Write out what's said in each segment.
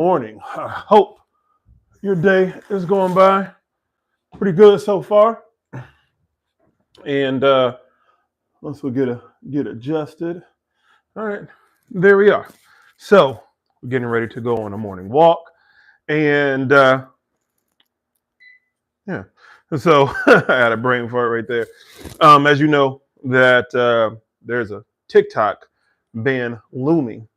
Morning. I hope your day is going by pretty good so far. And once we get adjusted, all right, there we are. So we're getting ready to go on a morning walk, and yeah. So I had a brain fart right there. As you know, that there's a TikTok ban looming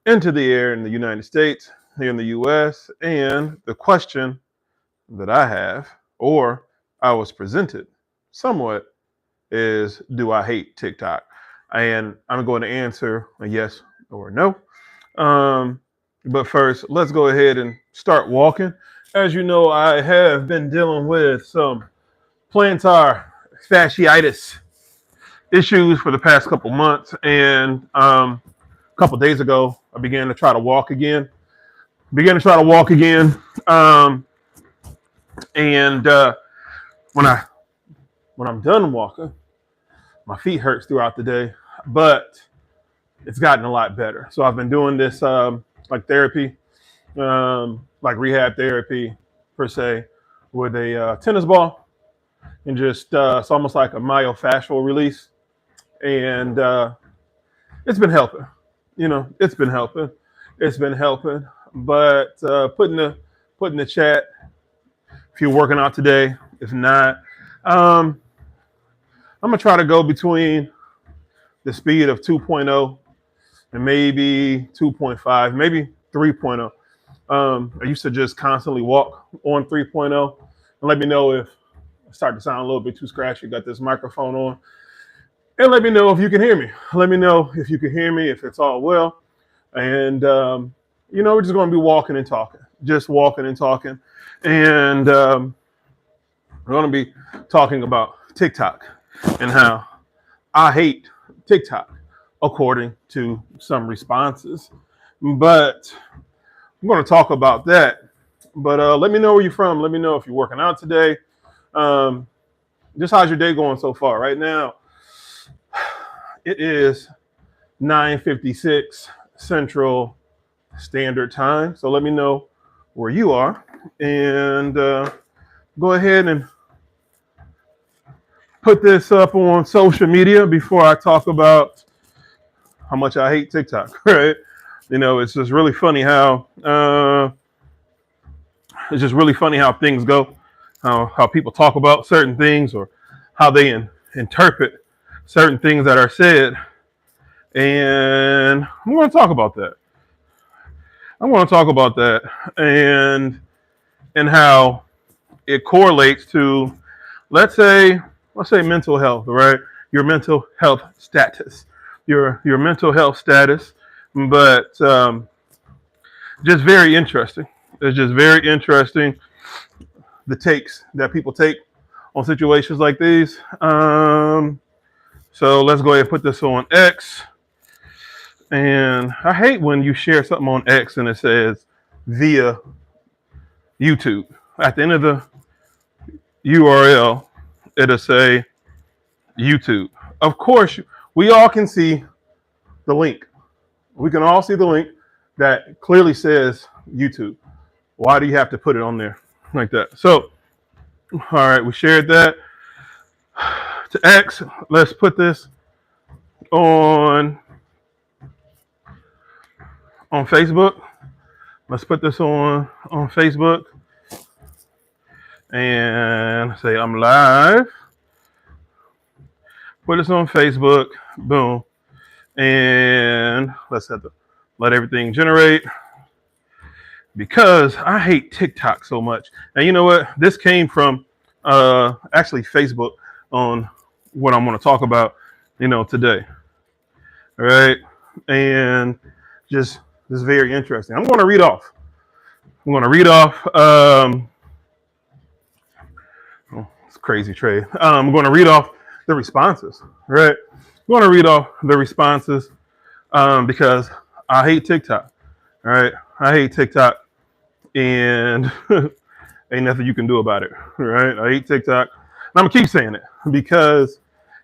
into the air in the United States, here in the U.S., and the question that I have, or I was presented somewhat, is do I hate TikTok? And I'm going to answer a yes or no. Um, but first, let's go ahead and start walking. As you know, I have been dealing with some plantar fasciitis issues for the past couple months. And a couple days ago, I began to try to walk again. Um, and when I when I'm done walking, my feet hurts throughout the day, but it's gotten a lot better. So I've been doing this like therapy, like rehab therapy per se, with a tennis ball, and just it's almost like a myofascial release, and it's been helping. It's been helping. It's been helping. But put in the chat if you're working out today. If not, um, I'm gonna try to go between the speed of 2.0 and maybe 2.5, maybe 3.0. I used to just constantly walk on 3.0, and let me know if I start to sound a little bit too scratchy. Got this microphone on, and let me know if you can hear me. Let me know if you can hear me, if it's all well. And we're just going to be walking and talking, just walking and talking, and we're going to be talking about TikTok and how I hate TikTok, according to some responses. But I'm going to talk about that. But let me know where you're from. Let me know if you're working out today. Um, just how's your day going so far? Right now, it is 9:56 Central Standard Time. So let me know where you are. And go ahead and put this up on social media before I talk about how much I hate TikTok, right? It's just really funny how things go, how people talk about certain things or how they interpret certain things that are said. And I'm going to talk about that. And how it correlates to, let's say mental health, right? Your mental health status, your mental health status. But just very interesting. It's just very interesting the takes that people take on situations like these. So let's go ahead and put this on X. And I hate when you share something on X and it says via YouTube. At the end of the URL, it'll say YouTube. Of course, we all can see the link. We can all see the link that clearly says YouTube. Why do you have to put it on there like that? So, all right, we shared that to X. Let's put this on Facebook. Let's put this on Facebook and say I'm live. Put this on Facebook. Boom. And let's have to let everything generate, because I hate TikTok so much. And you know what? This came from actually Facebook on what I'm going to talk about, today. All right. And just this is very interesting. I'm going to read off. It's crazy, Trey. I'm going to read off the responses. Right. I'm going to read off the responses because I hate TikTok. All right. I hate TikTok, and ain't nothing you can do about it. Right. I hate TikTok. And I'm going to keep saying it because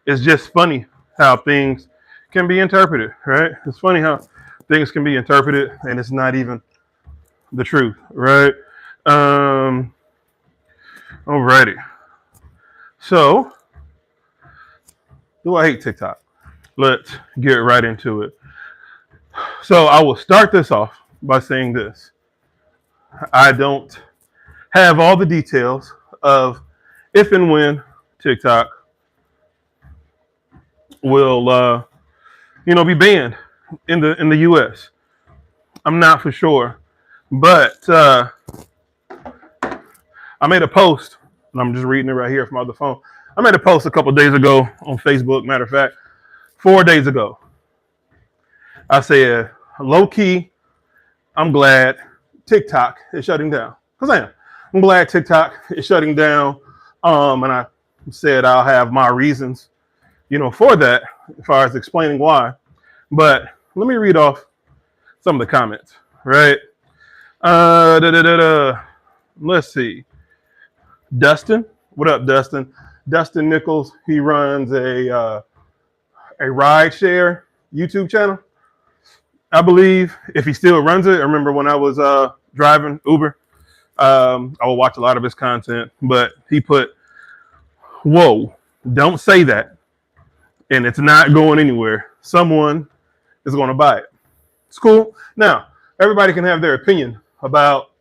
it's just funny how things can be interpreted. Right. It's funny how things can be interpreted, and it's not even the truth, right? Alrighty. So, do I hate TikTok? Let's get right into it. So, I will start this off by saying this. I don't have all the details of if and when TikTok will, be banned in the U.S. I'm not for sure, but I made a post, and I'm just reading it right here from my other phone. I made a post a couple of days ago on Facebook. Matter of fact, 4 days ago, I said, low key, I'm glad TikTok is shutting down. Because I am. I'm glad TikTok is shutting down. And I said I'll have my reasons, for that, as far as explaining why. But let me read off some of the comments, right? Let's see. Dustin, what up, Dustin? Dustin Nichols, he runs a ride share YouTube channel. I believe if he still runs it. I remember when I was driving Uber, I would watch a lot of his content, but he put, whoa, don't say that. And it's not going anywhere. Someone is going to buy it. It's cool. Now, everybody can have their opinion about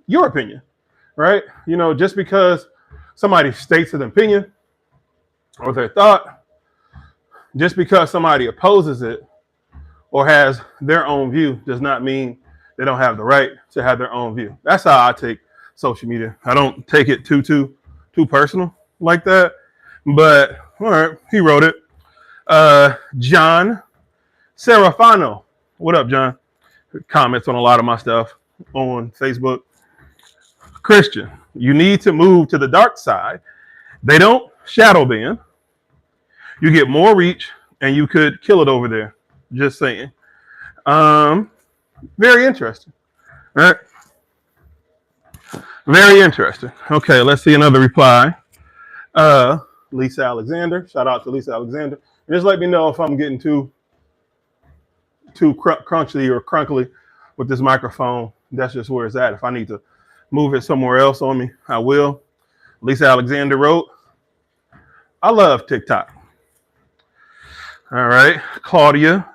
your opinion, right? Just because somebody states an opinion or their thought, just because somebody opposes it or has their own view does not mean they don't have the right to have their own view. That's how I take social media. I don't take it too personal like that. But all right, he wrote it. John Serafano. What up, John? Comments on a lot of my stuff on Facebook. Christian, you need to move to the dark side. They don't shadow ban. You get more reach and you could kill it over there. Just saying. Very interesting. All right. Very interesting. Okay, let's see another reply. Lisa Alexander. Shout out to Lisa Alexander. And just let me know if I'm getting too crunchy or crunkly with this microphone. That's just where it's at. If I need to move it somewhere else on me, I will. Lisa Alexander wrote, I love TikTok. All right. Claudia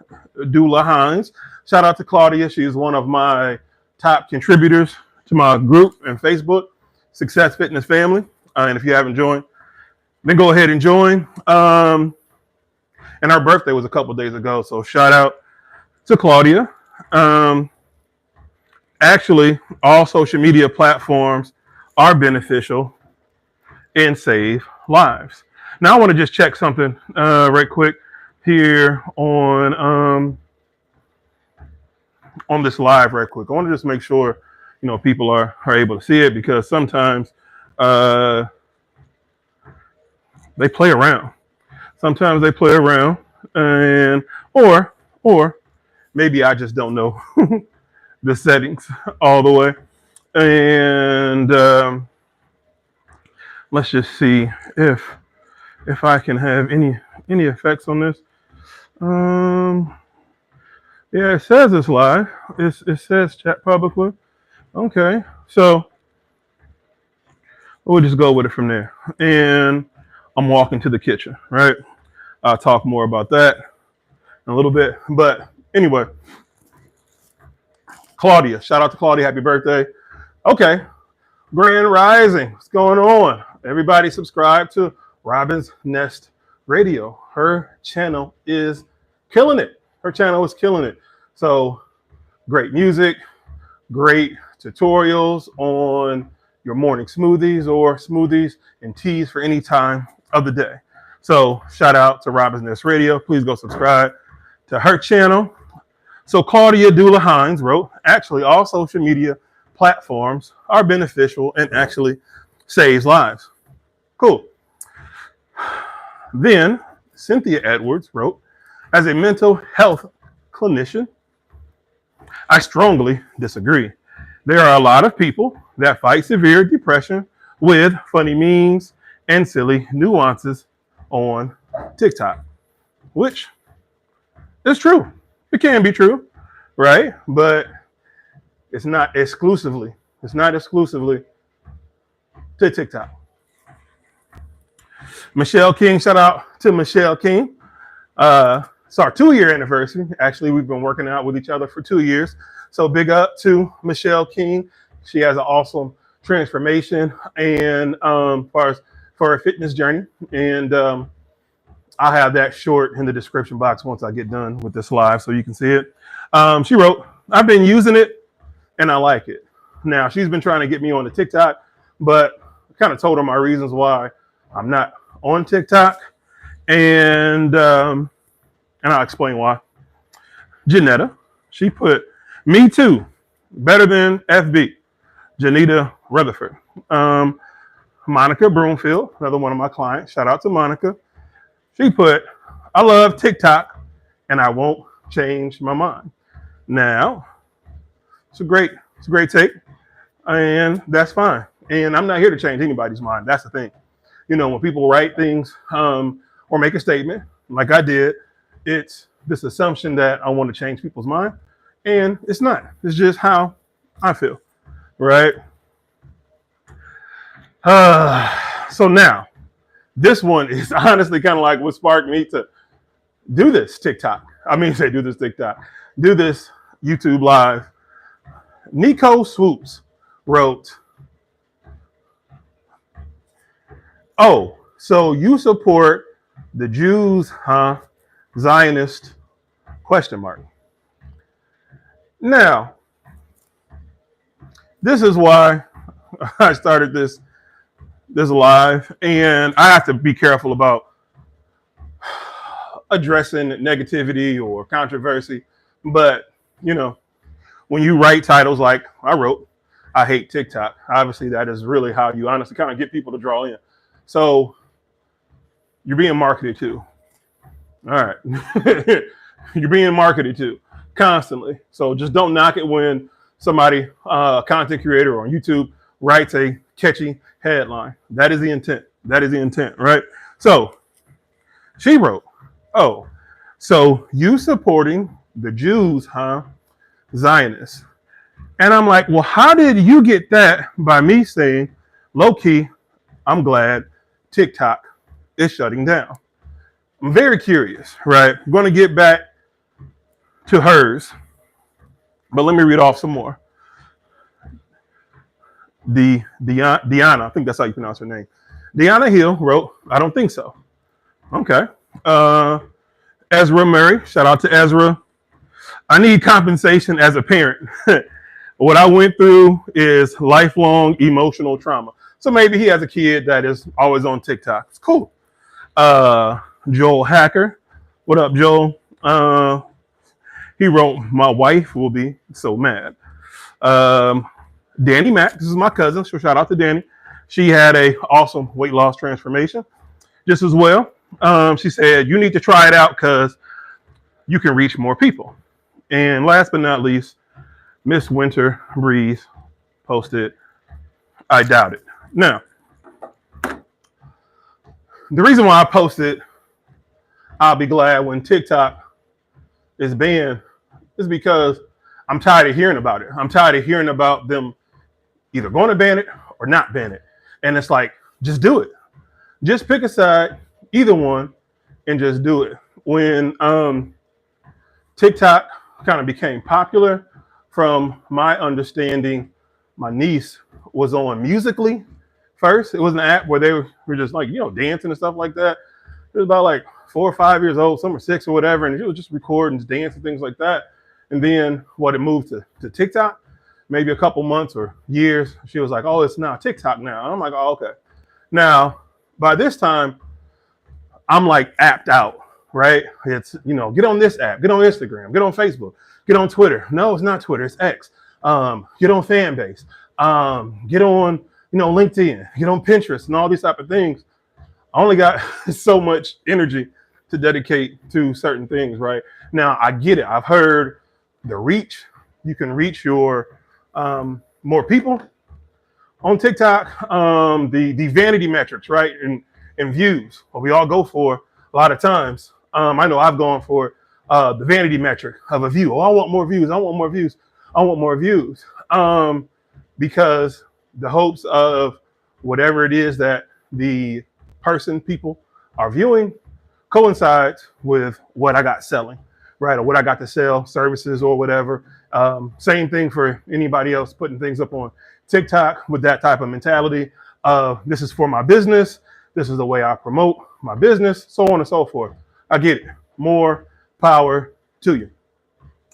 Dula Hines. Shout out to Claudia. She's one of my top contributors to my group and Facebook, Success Fitness Family. And if you haven't joined, then go ahead and join. And her birthday was a couple days ago. So shout out to Claudia. Actually, all social media platforms are beneficial and save lives. Now I want to just check something right quick here on this live right quick. I want to just make sure, people are able to see it, because sometimes they play around. Sometimes they play around, and or maybe I just don't know the settings all the way. And let's just see if I can have any effects on this. Yeah, it says it's live. It says chat publicly. Okay, so we'll just go with it from there. And I'm walking to the kitchen, right? I'll talk more about that in a little bit. But anyway, Claudia, shout out to Claudia. Happy birthday. Okay, Grand Rising. What's going on? Everybody subscribe to Robin's Nest Radio. Her channel is killing it. So great music, great tutorials on your morning smoothies or smoothies and teas for any time of the day. So shout out to Robin's Nest Radio. Please go subscribe to her channel. So Claudia Dula Hines wrote, actually all social media platforms are beneficial and actually saves lives. Cool. Then Cynthia Edwards wrote, as a mental health clinician, I strongly disagree. There are a lot of people that fight severe depression with funny memes and silly nuances on TikTok, which is true. It can be true, right? But It's not exclusively. It's not exclusively to TikTok. Michelle King, shout out to Michelle King. It's our 2-year anniversary. Actually, we've been working out with each other for 2 years. So big up to Michelle King. She has an awesome transformation and for her fitness journey. And I'll have that short in the description box once I get done with this live so you can see it. She wrote, I've been using it and I like it. Now, she's been trying to get me on the TikTok, but I kind of told her my reasons why I'm not on TikTok. And I'll explain why. Janetta, she put, me too, better than FB. Janita Rutherford. Monica Broomfield, another one of my clients. Shout out to Monica. She put, I love TikTok and I won't change my mind. Now, it's a great take, and that's fine. And I'm not here to change anybody's mind. That's the thing. You know, when people write things or make a statement, like I did, it's this assumption that I want to change people's mind. And it's not. It's just how I feel, right? So now, this one is honestly kind of like what sparked me to do this TikTok. Do this YouTube live. Nico Swoops wrote, oh, so you support the Jews, huh? Zionist ? Now, this is why I started this live, and I have to be careful about addressing negativity or controversy. But, you know, when you write titles like I wrote, I hate TikTok, obviously that is really how you honestly kind of get people to draw in. So you're being marketed to. All right. You're being marketed to constantly. So just don't knock it when somebody, a content creator on YouTube, writes a catchy headline. That is the intent. Right? So she wrote, oh, so you supporting the Jews, huh? Zionists. And I'm like, well, how did you get that by me saying, low key, I'm glad TikTok is shutting down? I'm very curious, right? I'm going to get back to hers, but let me read off some more. Deanna, I think that's how you pronounce her name. Deanna Hill wrote, I don't think so. Okay. Ezra Murray, shout out to Ezra. I need compensation as a parent. What I went through is lifelong emotional trauma. So maybe he has a kid that is always on TikTok. It's cool. Joel Hacker. What up, Joel? He wrote, my wife will be so mad. Danny Mack, this is my cousin, so shout out to Danny. She had a awesome weight loss transformation just as well. She said, you need to try it out because you can reach more people. And last but not least, Miss Winter Breeze posted, I doubt it. Now, the reason why I posted, I'll be glad when TikTok is banned, is because I'm tired of hearing about it. I'm tired of hearing about them either going to ban it or not ban it. And it's like, just do it. Just pick a side, either one, and just do it. When TikTok kind of became popular, from my understanding, my niece was on Musical.ly first. It was an app where they were just like, dancing and stuff like that. It was about like 4 or 5 years old, some were 6 or whatever, and she was just recording, dance and things like that. And then it moved to TikTok, maybe a couple months or years. She was like, oh, it's now TikTok now. And I'm like, oh, okay. Now, by this time, I'm like apped out, right? It's, get on this app, get on Instagram, get on Facebook, get on Twitter. No, it's not Twitter, it's X. Get on Fanbase, get on, LinkedIn, get on Pinterest and all these type of things. I only got so much energy to dedicate to certain things, right? Now, I get it. I've heard the reach. You can reach your more people on TikTok. The vanity metrics, right? And views, what we all go for a lot of times. I know I've gone for the vanity metric of a view. Oh, I want more views. I want more views. I want more views. because the hopes of whatever it is that the people are viewing coincides with what I got selling, right? Or what I got to sell, services or whatever. Same thing for anybody else putting things up on TikTok with that type of mentality of this is for my business. This is the way I promote my business, so on and so forth. I get it. More power to you.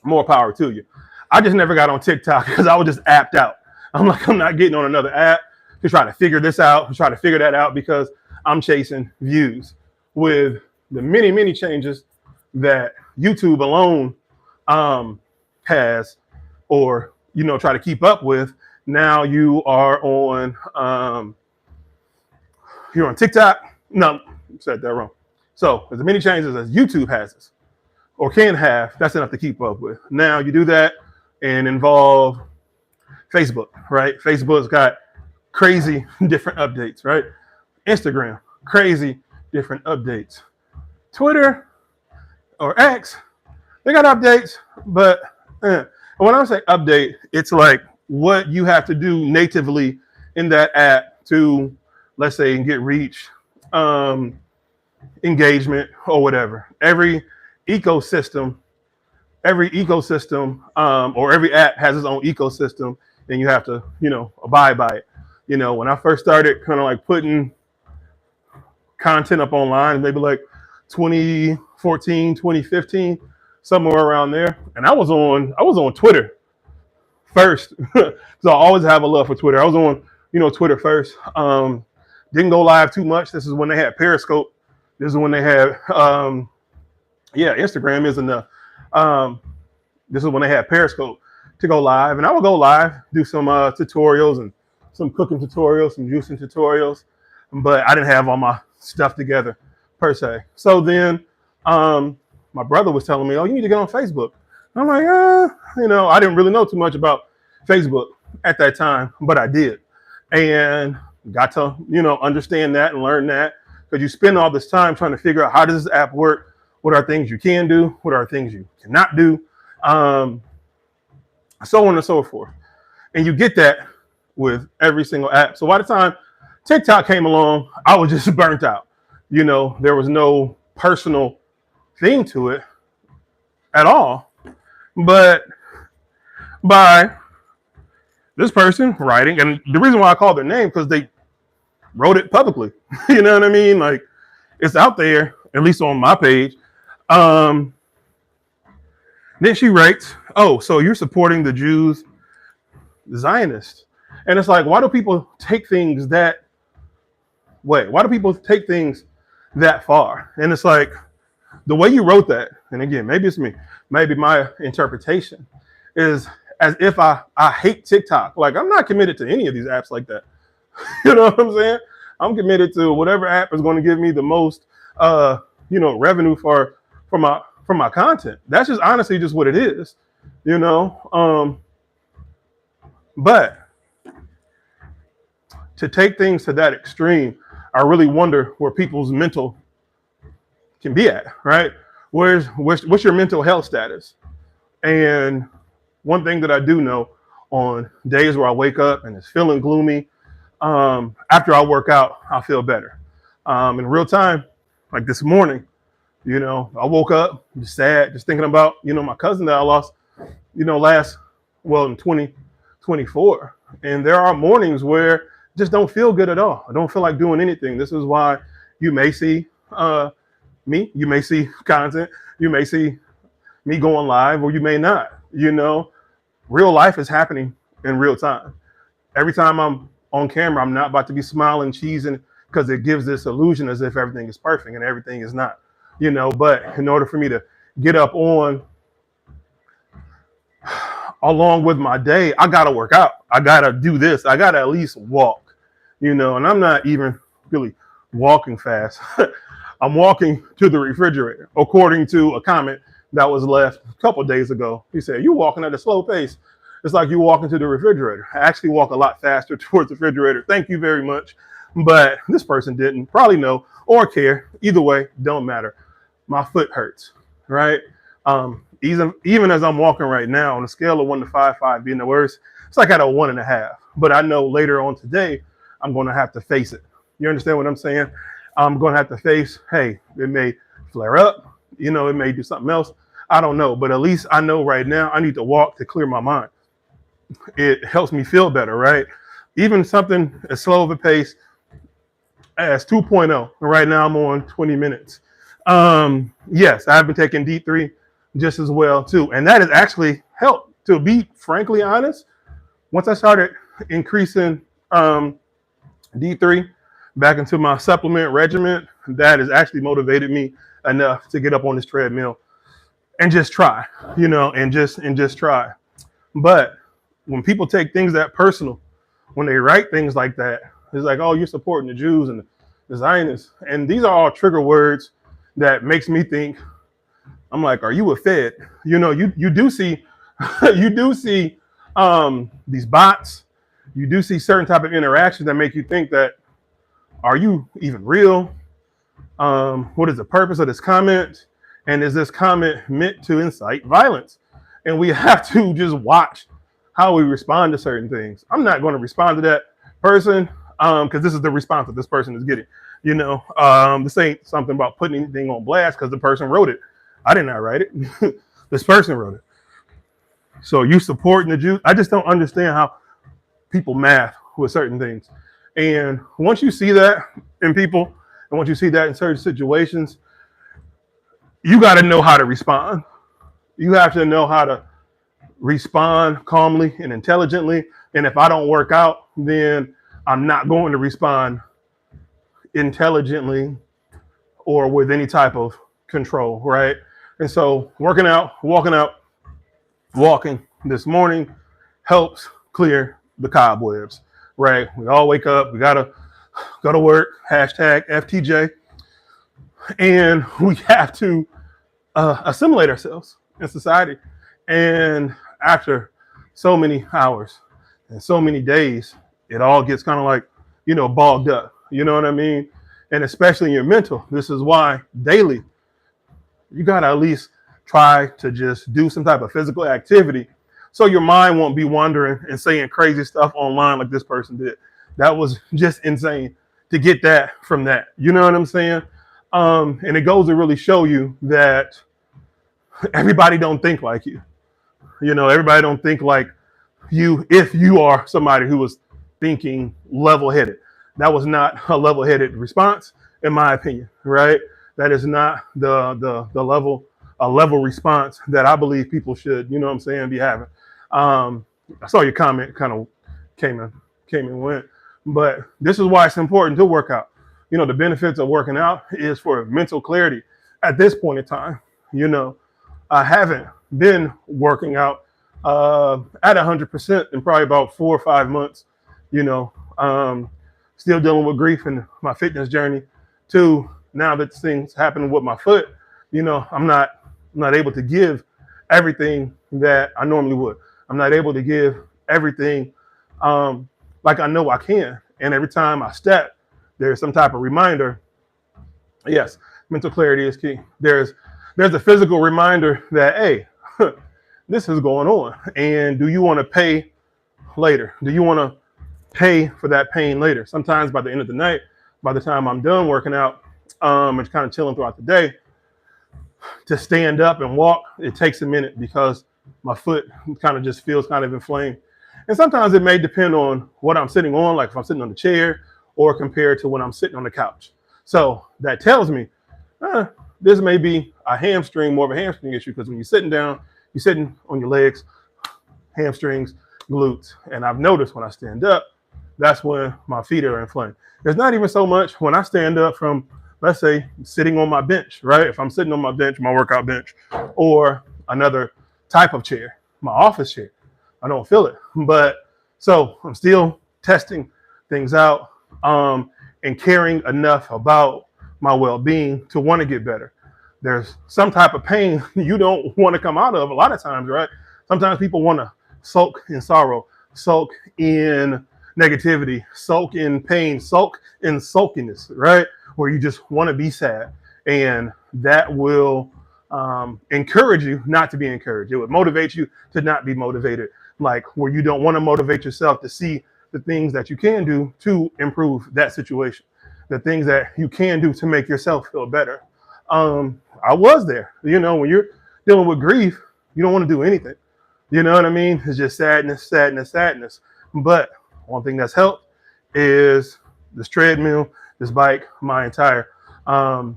More power to you. I just never got on TikTok because I was just apped out. I'm like, I'm not getting on another app to try to figure this out, to try to figure that out because I'm chasing views. With the many, many changes that YouTube alone has, or try to keep up with. Now you are on you're on TikTok. No, I said that wrong. So as many changes as YouTube has or can have, that's enough to keep up with. Now you do that and involve Facebook, right? Facebook's got crazy different updates, right? Instagram, crazy different updates. Twitter or X, they got updates, but when I say update, it's like what you have to do natively in that app to, let's say, get reach, engagement, or whatever. Every ecosystem, or every app has its own ecosystem, and you have to, abide by it. When I first started kind of like putting content up online, maybe like 2014, 2015, somewhere around there. And I was on Twitter first. So I always have a love for Twitter. I was on, Twitter first. Didn't go live too much. This is when they had Periscope. This is when they had Instagram isn't enough. This is when they had Periscope to go live. And I would go live, do some tutorials and some cooking tutorials, some juicing tutorials. But I didn't have all my stuff together per se. So then my brother was telling me, oh, you need to get on Facebook. I'm like, I didn't really know too much about Facebook at that time, but I did. And got to, understand that and learn that, because you spend all this time trying to figure out how does this app work? What are things you can do? What are things you cannot do? So on and so forth. And you get that with every single app. So by the time TikTok came along, I was just burnt out. There was no personal thing to it at all. But by this person writing, and the reason why I call their name, because they wrote it publicly. You know what I mean? Like, it's out there, at least on my page. Then she writes, oh, so you're supporting the Jews, the Zionists. And it's like, why do people take things that way? Why do people take things that far? And it's like, the way you wrote that, and again, maybe it's me, maybe my interpretation is as if I hate TikTok. Like, I'm not committed to any of these apps like that. You know what I'm saying? I'm committed to whatever app is going to give me the most, revenue for my content. That's just honestly just what it is, But to take things to that extreme, I really wonder where people's mental can be at, right? What's your mental health status? And one thing that I do know, on days where I wake up and it's feeling gloomy, after I work out, I feel better. In real time, like this morning, I woke up just sad, just thinking about, my cousin that I lost, in 2024. And there are mornings where I just don't feel good at all. I don't feel like doing anything. This is why you may see me, you may see content, you may see me going live, or you may not. Real life is happening in real time. Every time I'm on camera, I'm not about to be smiling, cheesing, because it gives this illusion as if everything is perfect, and everything is not. But in order for me to get up on along with my day, I gotta work out. I gotta do this. I gotta at least walk, and I'm not even really walking fast. I'm walking to the refrigerator, according to a comment that was left a couple of days ago. He said, "You're walking at a slow pace. It's like you're walking to the refrigerator." I actually walk a lot faster towards the refrigerator. Thank you very much. But this person didn't probably know or care. Either way, don't matter. My foot hurts, right? Even as I'm walking right now, on a scale of 1 to 5, 5 being the worst, It's like at a 1.5. But I know later on today, I'm going to have to face it. You understand what I'm saying? I'm going to have to face, hey, it may flare up, it may do something else. I don't know, but at least I know right now I need to walk to clear my mind. It helps me feel better, right? Even something as slow of a pace as 2.0. Right now I'm on 20 minutes. Yes, I've been taking D3 just as well too. And that has actually helped, to be frankly honest. Once I started increasing D3 back into my supplement regimen, that has actually motivated me enough to get up on this treadmill and just try, and just try. But when people take things that personal, when they write things like that, it's like, oh, you're supporting the Jews and the Zionists. And these are all trigger words that makes me think, I'm like, are you a Fed? You do see, you do see these bots. You do see certain type of interactions that make you think that, are you even real? What is the purpose of this comment? And is this comment meant to incite violence? And we have to just watch how we respond to certain things. I'm not going to respond to that person because this is the response that this person is getting. This ain't something about putting anything on blast because the person wrote it. I did not write it. This person wrote it. So you supporting the Jews? I just don't understand how people math with certain things. And once you see that in people, and once you see that in certain situations, you got to know how to respond. You have to know how to respond calmly and intelligently. And if I don't work out, then I'm not going to respond intelligently or with any type of control, right? And so walking this morning helps clear the cobwebs, right? We all wake up, we gotta go to work, #FTJ, and we have to assimilate ourselves in society. And after so many hours and so many days, it all gets kind of like, bogged up. You know what I mean? And especially in your mental. This is why daily, you got to at least try to just do some type of physical activity so your mind won't be wandering and saying crazy stuff online like this person did. That was just insane to get that from that. You know what I'm saying? And it goes to really show you that everybody don't think like you. Everybody don't think like you if you are somebody who was thinking level-headed. That was not a level-headed response, in my opinion, right? That is not the level response that I believe people should, be having. I saw your comment kind of came and went, but this is why it's important to work out. The benefits of working out is for mental clarity. At this point in time, I haven't been working out at 100% in probably about 4 or 5 months. Still dealing with grief in my fitness journey. Too, now that things happen with my foot, I'm not able to give everything that I normally would. I'm not able to give everything like I know I can. And every time I step, there's some type of reminder. Yes, mental clarity is key. There's a physical reminder that, hey, this is going on. And do you want to pay later? Do you want to pay for that pain later? Sometimes by the end of the night, by the time I'm done working out, and kind of chilling throughout the day, to stand up and walk, it takes a minute because my foot kind of just feels kind of inflamed. And sometimes it may depend on what I'm sitting on, like if I'm sitting on the chair or compared to when I'm sitting on the couch. So that tells me this may be more of a hamstring issue, because when you're sitting down, you're sitting on your legs, hamstrings, glutes. And I've noticed when I stand up, that's when my feet are inflamed. There's not even so much when I stand up from, let's say, sitting on my bench, right? If I'm sitting on my bench, my workout bench, or another type of chair, my office chair, I don't feel it. But so I'm still testing things out and caring enough about my well-being to want to get better. There's some type of pain you don't want to come out of a lot of times, right? Sometimes people want to sulk in sorrow, sulk in negativity, sulk in pain, sulk in sulkiness, right? Where you just want to be sad. And that will encourage you not to be encouraged. It would motivate you to not be motivated. like where you don't want to motivate yourself to see the things that you can do to improve that situation, the things that you can do to make yourself feel better. I was there. When you're dealing with grief, you don't want to do anything. You know what I mean? It's just sadness, sadness, sadness. But one thing that's helped is this treadmill, this bike, my entire home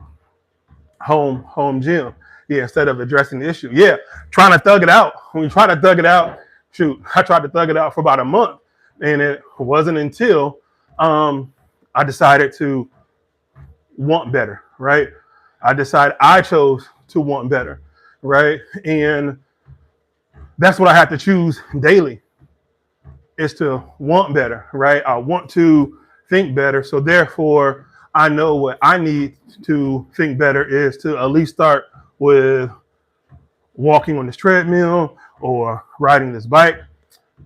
gym. Yeah, instead of addressing the issue. Yeah, trying to thug it out. When you try to thug it out, shoot, I tried to thug it out for about a month. And it wasn't until I decided to want better, right? I chose to want better, right? And that's what I have to choose daily, is to want better, right? I want to think better. So therefore, I know what I need to think better is to at least start with walking on this treadmill or riding this bike,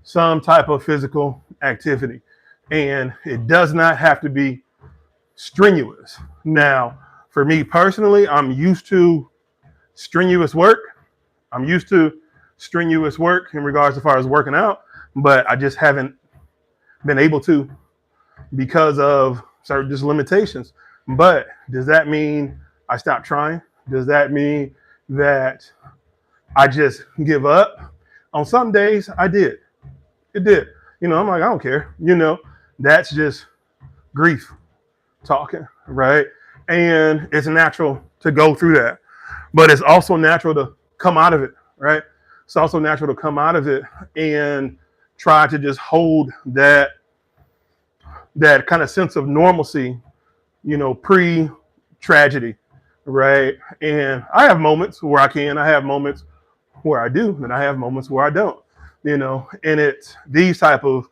some type of physical activity. And it does not have to be strenuous. Now, for me personally, I'm used to strenuous work. I'm used to strenuous work in regards as far as working out, but I just haven't been able to because of certain just limitations. But does that mean I stopped trying? Does that mean that I just give up? On some days I did. It did. I'm like, I don't care. That's just grief talking, right? And it's natural to go through that, but it's also natural to come out of it, right? It's also natural to come out of it and try to just hold that kind of sense of normalcy, pre-tragedy, right? And I have moments where I have moments where I do, and I have moments where I don't, and it's these type of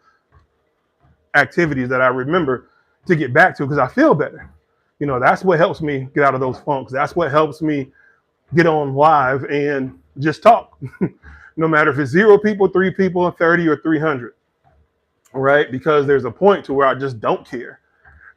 activities that I remember to get back to because I feel better. That's what helps me get out of those funks. That's what helps me get on live and just talk, no matter if it's 0 people, 3 people, 30 or 300, right? Because there's a point to where I just don't care,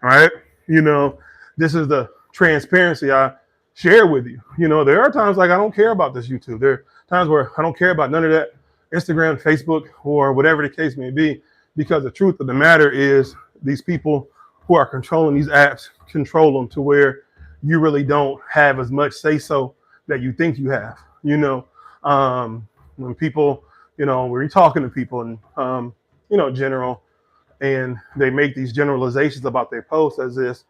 right? This is the transparency I share with you. There are times like I don't care about this YouTube. There are times where I don't care about none of that Instagram, Facebook, or whatever the case may be, because the truth of the matter is these people who are controlling these apps control them to where you really don't have as much say so that you think you have. When people, when you're talking to people and general, and they make these generalizations about their posts as if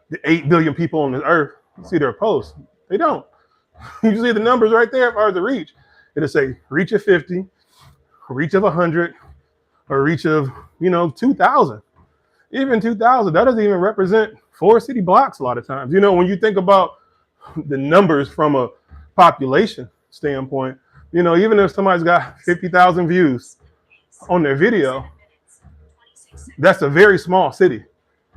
the 8 billion people on this earth see their posts. They don't. You see the numbers right there as far as the reach. It'll say reach of 50, reach of 100, or reach of 2,000. Even 2,000, that doesn't even represent 4 city blocks a lot of times. When you think about the numbers from a population standpoint, even if somebody's got 50,000 views on their video, that's a very small city.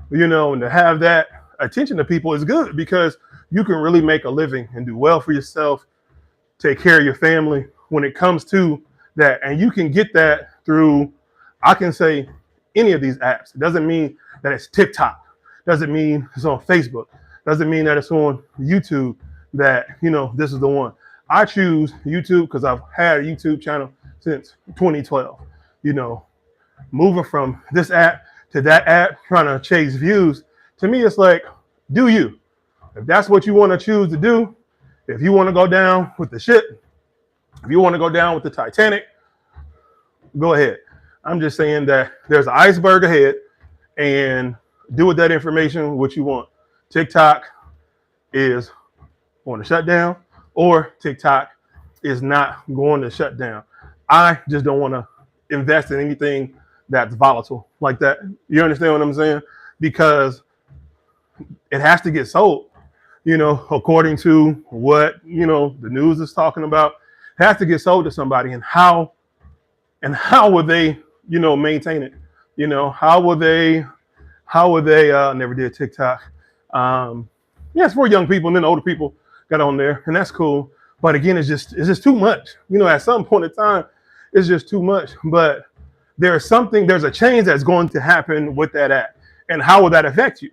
And to have that attention to people is good because you can really make a living and do well for yourself, take care of your family when it comes to that. And you can get that through, I can say, any of these apps. It doesn't mean that it's TikTok. Doesn't mean it's on Facebook. Doesn't mean that it's on YouTube that, this is the one. I choose YouTube because I've had a YouTube channel since 2012. Moving from this app to that app, trying to chase views, to me, it's like, do you? If that's what you want to choose to do, if you want to go down with the ship, if you want to go down with the Titanic, go ahead. I'm just saying that there's an iceberg ahead, and do with that information what you want. TikTok is going to shut down, or TikTok is not going to shut down. I just don't want to invest in anything that's volatile like that. You understand what I'm saying? Because it has to get sold, according to what, the news is talking about. It has to get sold to somebody, and how would they, maintain it? How would they never did TikTok. It's for young people, and then older people got on there, and that's cool. But again, it's just too much. At some point in time, it's just too much. But there's a change that's going to happen with that app. And how will that affect you?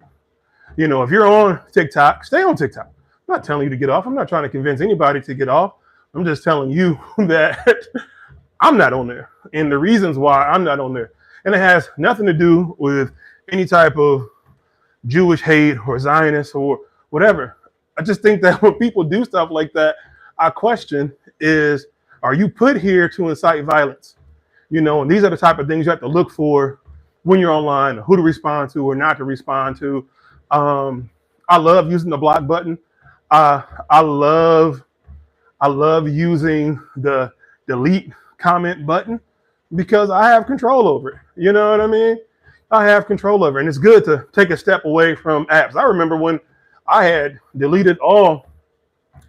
If you're on TikTok, stay on TikTok. I'm not telling you to get off. I'm not trying to convince anybody to get off. I'm just telling you that I'm not on there, and the reasons why I'm not on there, and it has nothing to do with any type of Jewish hate or Zionist or whatever. I just think that when people do stuff like that, I question is, are you put here to incite violence? You know, and these are the type of things you have to look for when you're online, who to respond to or not to respond to. I love using the block button. I love using the delete comment button because I have control over it. You know what I mean? I have control over it. And it's good to take a step away from apps. I remember when I had deleted all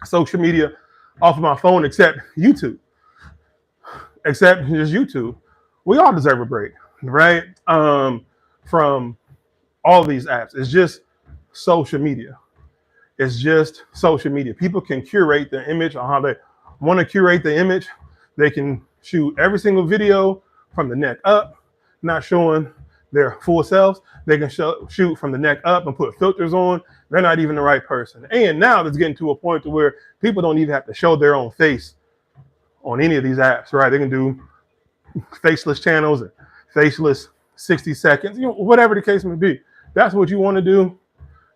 social media off of my phone except YouTube, except just YouTube. We all deserve a break, right? From all these apps. It's just social media. It's just social media. People can curate the image on how they want to curate the image. They can shoot every single video from the neck up, not showing their full selves. They can shoot from the neck up and put filters on. They're not even the right person. And now it's getting to a point to where people don't even have to show their own face on any of these apps, right? They can do faceless channels and faceless 60 seconds, you know, whatever the case may be. That's what you want to do.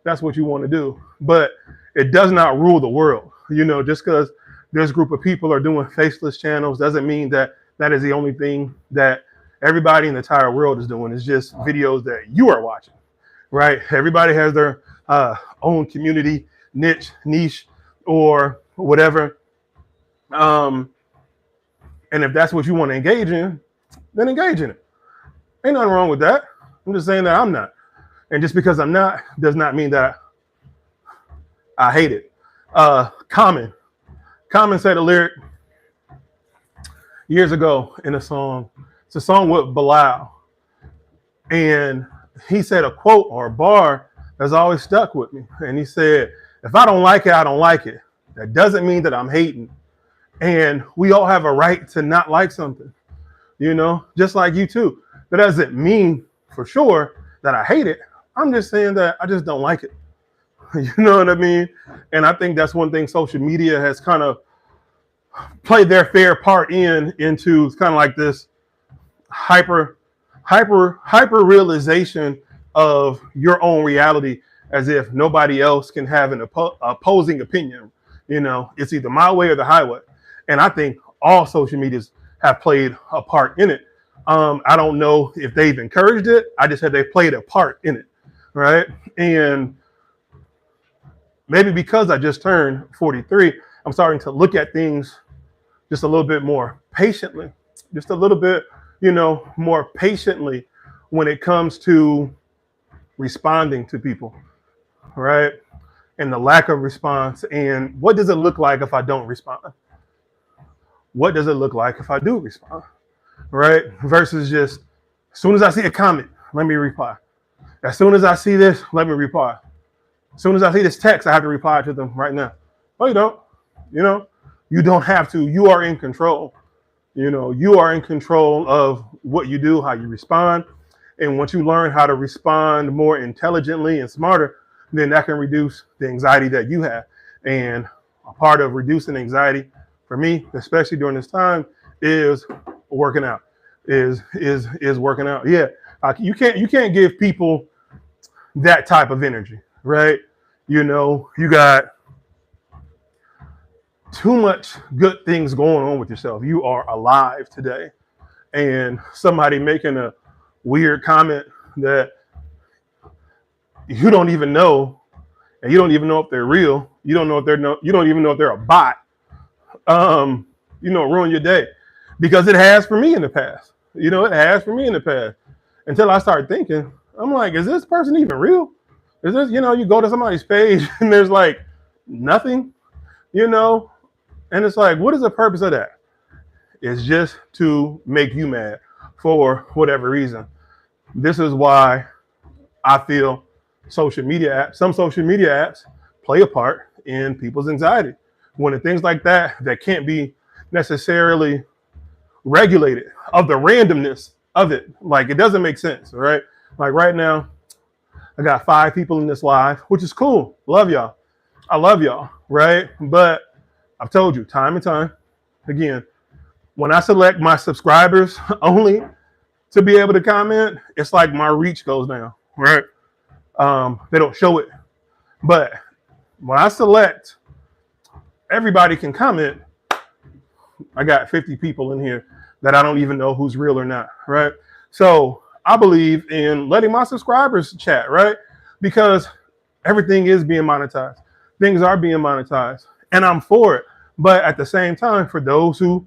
That's what you want to do. But it does not rule the world. You know, just because this group of people are doing faceless channels doesn't mean that that is the only thing that everybody in the entire world is doing. It's just videos that you are watching, right? Everybody has their own community, niche, or whatever. And if that's what you want to engage in, then engage in it. Ain't nothing wrong with that. I'm just saying that I'm not. And just because I'm not does not mean that I hate it. Common said a lyric years ago in a song. It's a song with Bilal. And he said a quote or a bar that's always stuck with me. And he said, if I don't like it, I don't like it. That doesn't mean that I'm hating. And we all have a right to not like something, you know, just like you too. That doesn't mean for sure that I hate it. I'm just saying that I just don't like it. You know what I mean? And I think that's one thing social media has kind of played their fair part into. It's kind of like this hyper realization of your own reality, as if nobody else can have an opposing opinion. You know, it's either my way or the highway. And I think all social medias have played a part in it. I don't know if they've encouraged it. I just said they played a part in it, right? And maybe because I just turned 43, I'm starting to look at things just a little bit more patiently, just a little bit, you know, more patiently when it comes to responding to people, right? And the lack of response. And what does it look like if I don't respond? What does it look like if I do respond? Right? Versus just, as soon as I see a comment, let me reply. As soon as I see this, let me reply. As soon as I see this text, I have to reply to them right now. No, you don't. You know, you don't have to. You are in control. You know, you are in control of what you do, how you respond. And once you learn how to respond more intelligently and smarter, then that can reduce the anxiety that you have. And a part of reducing anxiety for me, especially during this time, is working out. Is working out. Yeah, you can't give people that type of energy, right? You know, you got too much good things going on with yourself. You are alive today, and somebody making a weird comment that you don't even know, and you don't even know if they're real. You don't know if you don't even know if they're a bot. You know, ruin your day, because it has for me in the past. You know, it has for me in the past. Until I started thinking, I'm like, is this person even real? Is this, you know, you go to somebody's page and there's like nothing, you know, and it's like, what is the purpose of that? It's just to make you mad for whatever reason. This is why I feel some social media apps play a part in people's anxiety. When things like that can't be necessarily regulated, of the randomness of it, like it doesn't make sense, right? Like right now, I got 5 people in this live, which is cool. Love y'all. I love y'all, right? But I've told you time and time again, When I select my subscribers only to be able to comment, it's like my reach goes down, right? They don't show it. But when I select everybody can comment, I got 50 people in here that I don't even know who's real or not, right? So I believe in letting my subscribers chat, right? Because everything is being monetized. Things are being monetized, and I'm for it. But at the same time, for those who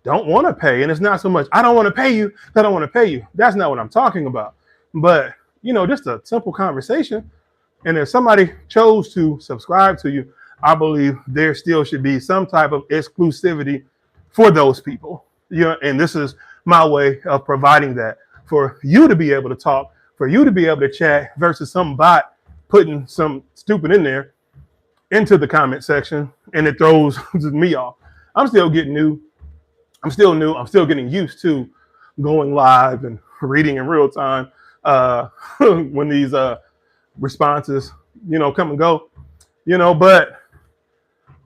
don't want to pay, and it's not so much, I don't want to pay you, I don't want to pay you. That's not what I'm talking about. But, just a simple conversation. And if somebody chose to subscribe to you, I believe there still should be some type of exclusivity for those people. And this is my way of providing that for you to be able to talk, for you to be able to chat versus some bot putting some stupid in there into the comment section and it throws me off. I'm still new. I'm still getting used to going live and reading in real time when these responses, come and go, but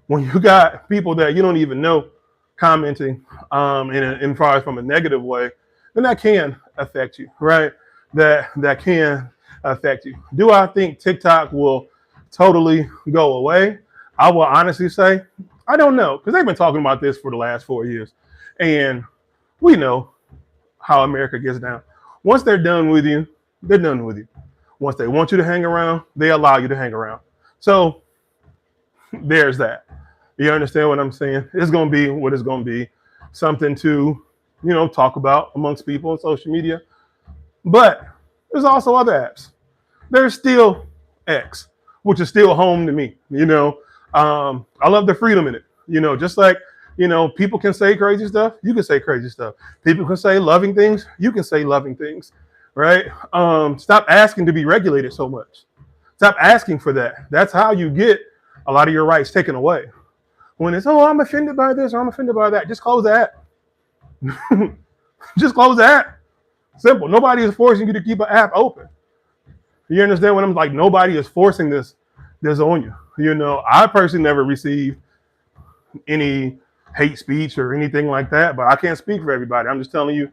when you got people that you don't even know commenting in far as from a negative way, then that can affect you, right? That can affect you. Do I think TikTok will totally go away? I will honestly say, I don't know, because they've been talking about this for the last 4 years. And we know how America gets down. Once they're done with you, they're done with you. Once they want you to hang around, they allow you to hang around. So there's that. You understand what I'm saying? It's going to be what it's going to be. Something to, talk about amongst people on social media. But there's also other apps. There's still X, which is still home to me. I love the freedom in it. Just like, people can say crazy stuff. You can say crazy stuff. People can say loving things. You can say loving things, right? Stop asking to be regulated so much. Stop asking for that. That's how you get a lot of your rights taken away. When it's, I'm offended by this or I'm offended by that, just close the app. Just close the app. Simple. Nobody is forcing you to keep an app open. You understand what I'm like? Nobody is forcing this on you. I personally never received any hate speech or anything like that, but I can't speak for everybody. I'm just telling you,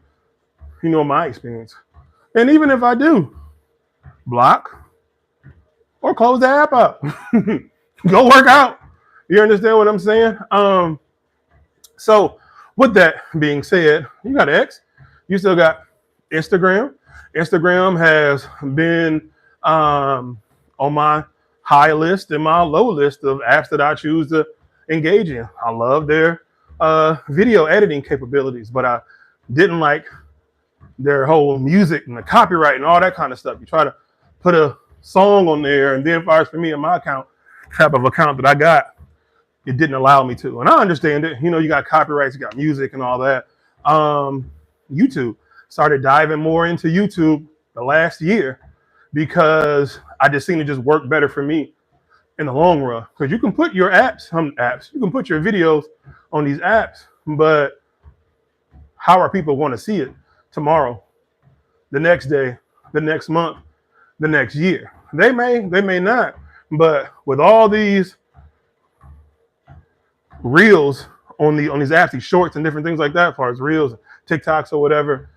my experience. And even if I do, block or close the app up. Go work out. You understand what I'm saying? So with that being said, you got X, you still got Instagram. Instagram has been on my high list and my low list of apps that I choose to engage in. I love their video editing capabilities, but I didn't like their whole music and the copyright and all that kind of stuff. You try to put a song on there, and then for me in my account, type of account that I got, it didn't allow me to. And I understand it. You got copyrights, you got music and all that. YouTube, started diving more into YouTube the last year because I just seen it just work better for me in the long run. Because you can put your you can put your videos on these apps, but how are people going to see it tomorrow, the next day, the next month, the next year? They may not. But with all these reels on these apps, these shorts and different things like that, as far as reels, TikToks or whatever,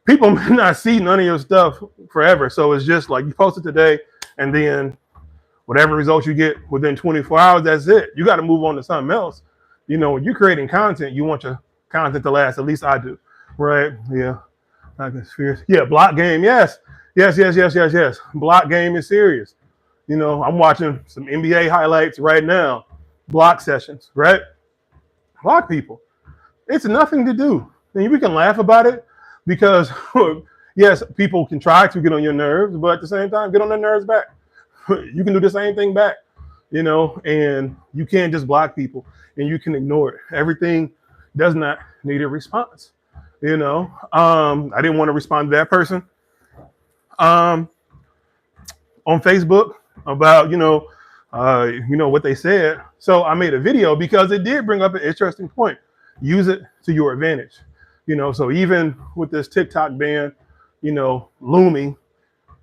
people may not see none of your stuff forever. So it's just like you post it today, and then whatever results you get within 24 hours, that's it. You got to move on to something else. When you're creating content, you want your content to last. At least I do, right? Yeah. Yeah, block game. Yes. Block game is serious. I'm watching some NBA highlights right now. Block sessions, right? Block people. It's nothing to do. And we can laugh about it because, yes, people can try to get on your nerves, but at the same time, get on their nerves back. You can do the same thing back, and you can't just block people and you can ignore it. Everything does not need a response. I didn't want to respond to that person on Facebook about, what they said. So I made a video because it did bring up an interesting point. Use it to your advantage. So even with this TikTok ban, looming,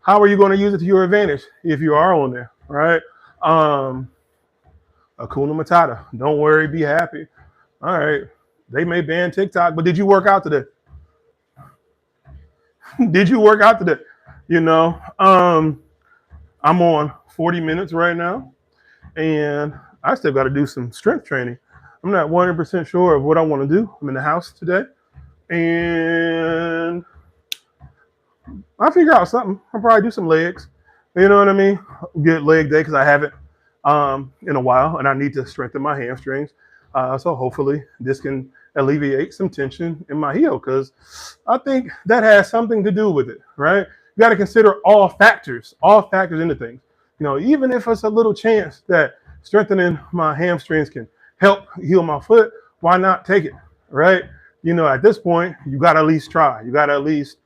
how are you going to use it to your advantage if you are on there, right? Hakuna Matata. Don't worry, be happy. All right. They may ban TikTok, but did you work out today? Did you work out today? You know, I'm on 40 minutes right now, and I still got to do some strength training. I'm not 100% sure of what I want to do. I'm in the house today, and I'll figure out something. I'll probably do some legs. You know what I mean? Get leg day because I haven't in a while, and I need to strengthen my hamstrings. So hopefully this can alleviate some tension in my heel, because I think that has something to do with it, right? You got to consider all factors into things. You know, even if it's a little chance that strengthening my hamstrings can help heal my foot, why not take it, right? You know, at this point, you got to at least try. You got to at least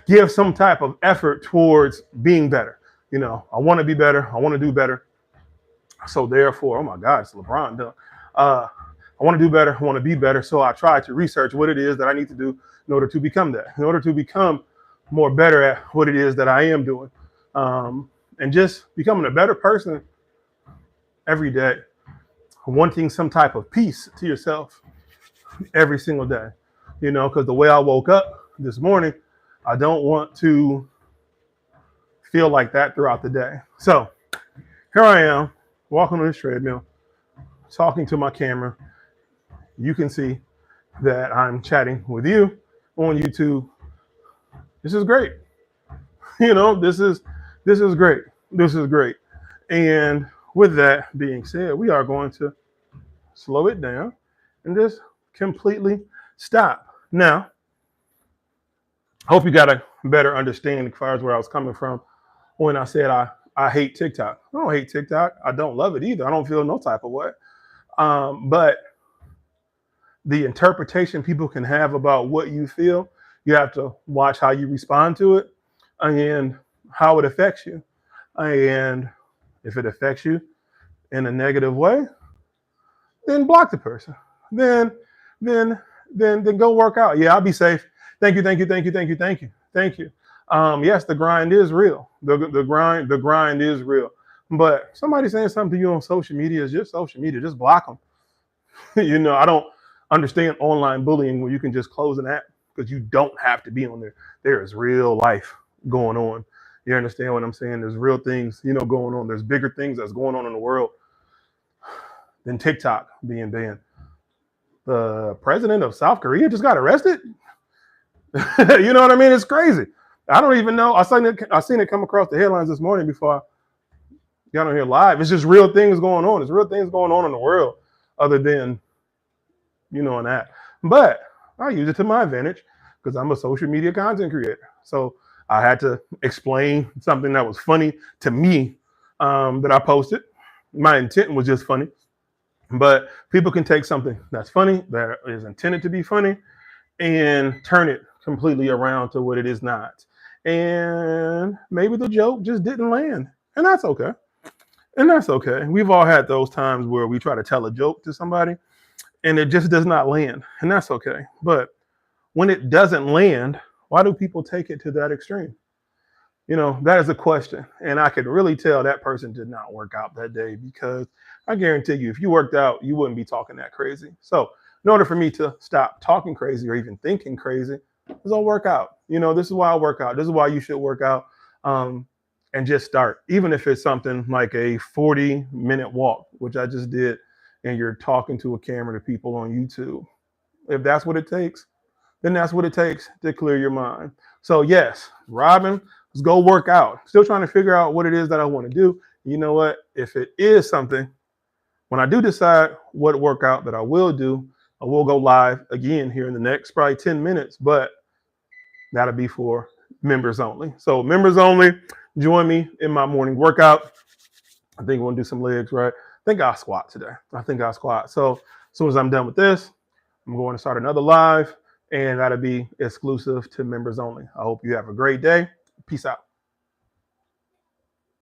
give some type of effort towards being better. You know, I want to be better. I want to do better. So therefore, oh my God, it's LeBron done. I want to do better. I want to be better. So I try to research what it is that I need to do in order to become that, in order to become more better at what it is that I am doing. And just becoming a better person every day, wanting some type of peace to yourself every single day. You know, because the way I woke up this morning, I don't want to feel like that throughout the day. So here I am, walking on this treadmill, talking to my camera. You can see that I'm chatting with you on YouTube. This is great. You know, this is great. This is great. And with that being said, we are going to slow it down and just completely stop. Now, I hope you got a better understanding as far as where I was coming from when I said I hate TikTok. I don't hate TikTok. I don't love it either. I don't feel no type of way. But the interpretation people can have about what you feel, you have to watch how you respond to it and how it affects you. And if it affects you in a negative way, then block the person. Then go work out. Yeah, I'll be safe. Thank you. Yes, the grind is real. The grind is real. But somebody saying something to you on social media is just social media. Just block them. You know, I don't understand online bullying where you can just close an app, because you don't have to be on there. There is real life going on. You understand what I'm saying? There's real things, you know, going on. There's bigger things that's going on in the world than TikTok being banned. The president of South Korea just got arrested. You know what I mean? It's crazy. I don't even know. I seen it come across the headlines this morning before I got on here live. It's just real things going on. There's real things going on in the world other than, you know, an app. But I use it to my advantage because I'm a social media content creator. So I had to explain something that was funny to me that I posted. My intent was just funny. But people can take something that's funny, that is intended to be funny, and turn it completely around to what it is not. And maybe the joke just didn't land. And that's okay. And that's okay. We've all had those times where we try to tell a joke to somebody and it just does not land. And that's okay. But when it doesn't land, why do people take it to that extreme? You know, that is a question. And I could really tell that person did not work out that day, because I guarantee you, if you worked out, you wouldn't be talking that crazy. So in order for me to stop talking crazy or even thinking crazy, I'll work out. You know, this is why I work out. This is why you should work out, and just start. Even if it's something like a 40-minute walk, which I just did, and you're talking to a camera to people on YouTube. If that's what it takes, then that's what it takes to clear your mind. So yes, Robin, let's go work out. Still trying to figure out what it is that I want to do. You know what? If it is something, when I do decide what workout that I will do, I will go live again here in the next probably 10 minutes, but that'll be for members only. So members only, join me in my morning workout. I think we're gonna do some legs, right? I think I'll squat today. So as soon as I'm done with this, I'm going to start another live, and that'll be exclusive to members only. I hope you have a great day. Peace out.